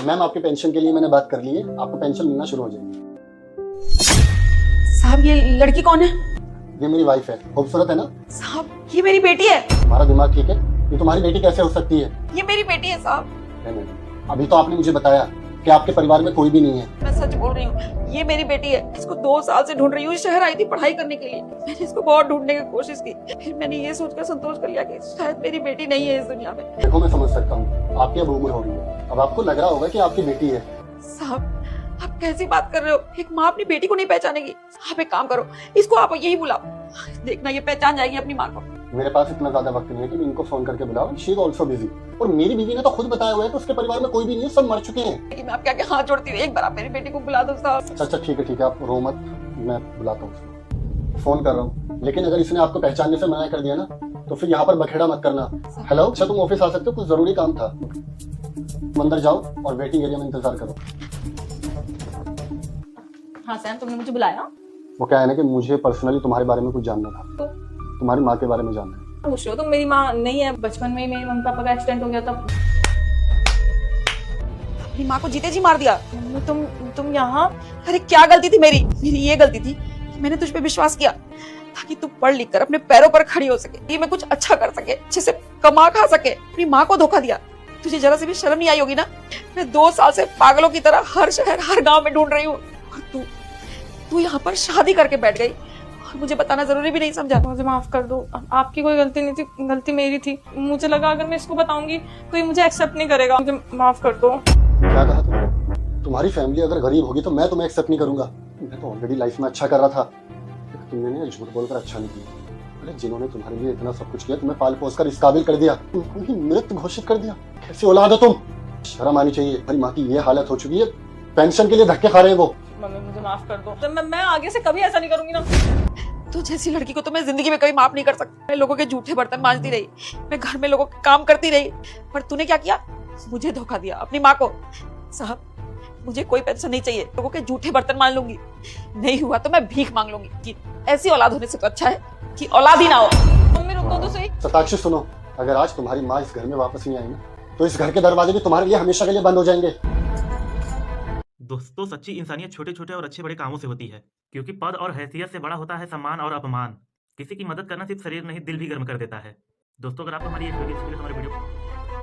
Ma'am आपके pension के लिए मैंने बात कर ली है, आपको पेंशन मिलना शुरू हो जाएगी। साहब ये लड़की कौन है? ये मेरी वाइफ है, खूबसूरत है ना? साहब ये मेरी बेटी है। हमारा दिमाग ठीक है? ये तुम्हारी बेटी कैसे हो सकती है? ये मेरी बेटी है साहब। नहीं, अभी तो आपने मुझे बताया कि आपके परिवार में कोई भी नहीं है। मैं सच बोल रही हूँ, ये मेरी बेटी है। इसको 2 साल से ढूंढ रही हूँ। शहर आई थी पढ़ाई करने के लिए। मैंने इसको बहुत ढूंढने की कोशिश की, फिर मैंने ये सोचकर संतोष कर लिया कि शायद मेरी बेटी नहीं है इस दुनिया में। देखो मैं समझ सकता हूँ, आपकी अब उम्र हो रही है, अब आपको लग रहा होगा कि आपकी बेटी है। साहब आप कैसी बात कर रहे हो? एक माँ अपनी बेटी को नहीं पहचानेगी? आप एक काम करो, इसको आप यही बुलाओ, देखना ये पहचान जाएगी अपनी माँ को। मेरे पास इतना ज्यादा वक्त नहीं है कि मैं इनको फोन करके बुलाऊं, शी इज आल्सो बिजी। और मेरी बीवी ने तो खुद बताया हुआ है कि उसके परिवार में कोई भी नहीं है, सब मर चुके हैं। लेकिन मैं आपके आगे हाथ जोड़ती हूँ, एक बार आप मेरी बेटी को बुला दो साहब। अच्छा ठीक है, आप रो मत, मैं बुलाता हूँ उसको, फोन कर रहा हूँ। लेकिन अगर इसने आपको पहचानने से मना कर दिया ना तो फिर यहाँ पर बखेड़ा मत करना। हेलो, अच्छा तुम ऑफिस आ सकते हो, कुछ जरूरी काम था। तुम अंदर जाओ और वेटिंग एरिया में इंतजार करो। हाँ सैम, तुमने मुझे बुलाया? वो क्या है ना कि मुझे पर्सनली तुम्हारे बारे में कुछ जानना था, तो तुम्हारी माँ के बारे में जानना है। पूछ रहे हो? तुम मेरी माँ नहीं है, बचपन में ही मेरी मम्मी पापा का एक्सीडेंट हो गया तब। अपनी माँ को जीते जी मार दिया। तुम यहाँ? अरे क्या गलती थी मेरी ये गलती थी कि मैंने तुझ पे विश्वास किया ताकि तू पढ़ लिख कर अपने पैरों पर खड़ी हो सके, ये मैं कुछ अच्छा कर सके, अच्छे से कमा खा सके। अपनी माँ को धोखा दिया। तुझे जरा सी भी शर्म नहीं आई होगी ना? मैं 2 साल से पागलों की तरह हर शहर हर गांव में ढूंढ रही हूँ और तू यहाँ पर शादी करके बैठ गई और मुझे बताना जरूरी भी नहीं समझा। मुझे माफ कर दो, आपकी कोई गलती नहीं थी, गलती मेरी थी। मुझे लगा अगर मैं इसको बताऊंगी तो ये मुझे एक्सेप्ट नहीं करेगा। मुझे माफ कर दो। क्या कहा तुमने? तुम्हारी फैमिली अगर गरीब होगी तो मैं तुम्हें एक्सेप्ट नहीं करूंगा। मैं तो ऑलरेडी लाइफ में अच्छा कर रहा था, तुमने ना झूठ बोलकर अच्छा नहीं किया। अरे जिन्होंने तुम्हारे लिए इतना सब कुछ किया, तुम्हें पाल पोस कर इस काबिल कर दिया, तुमको ही मृत घोषित कर दिया। कैसी औलाद हो तुम? शर्म आनी चाहिए। हमारी माँ की ये हालत हो चुकी है, पेंशन के लिए धक्के खा रहे हैं वो। मम्मी मुझे माफ कर दो, तो मैं आगे से कभी ऐसा नहीं करूंगी ना। तो जैसी लड़की को तो मैं जिंदगी में कभी माफ नहीं कर सकती। मैं लोगों के झूठे बर्तन मांजती रही, मैं घर में लोगों के काम करती रही, पर तूने क्या किया? मुझे धोखा दिया, अपनी माँ को। साहब मुझे कोई पेंशन नहीं चाहिए, लोगों के झूठे बर्तन मान लूंगी, नहीं हुआ तो मैं भीख मांग लूंगी। कि ऐसी औलाद होने से तो अच्छा है कि औलाद ही ना हो। मम्मी रुको तो सही। सताक्षी सुनो, अगर आज तुम्हारी माँ इस घर में वापस नहीं आई ना तो इस घर के दरवाजे भी तुम्हारे लिए हमेशा के लिए बंद हो जाएंगे। दोस्तों, सच्ची इंसानियत छोटे छोटे और अच्छे बड़े कामों से होती है, क्योंकि पद और हैसियत से बड़ा होता है सम्मान और अपमान। किसी की मदद करना सिर्फ शरीर नहीं, दिल भी गर्म कर देता है। दोस्तों, अगर आपको हमारी ये वीडियो अच्छी लगे तो हमारे वीडियो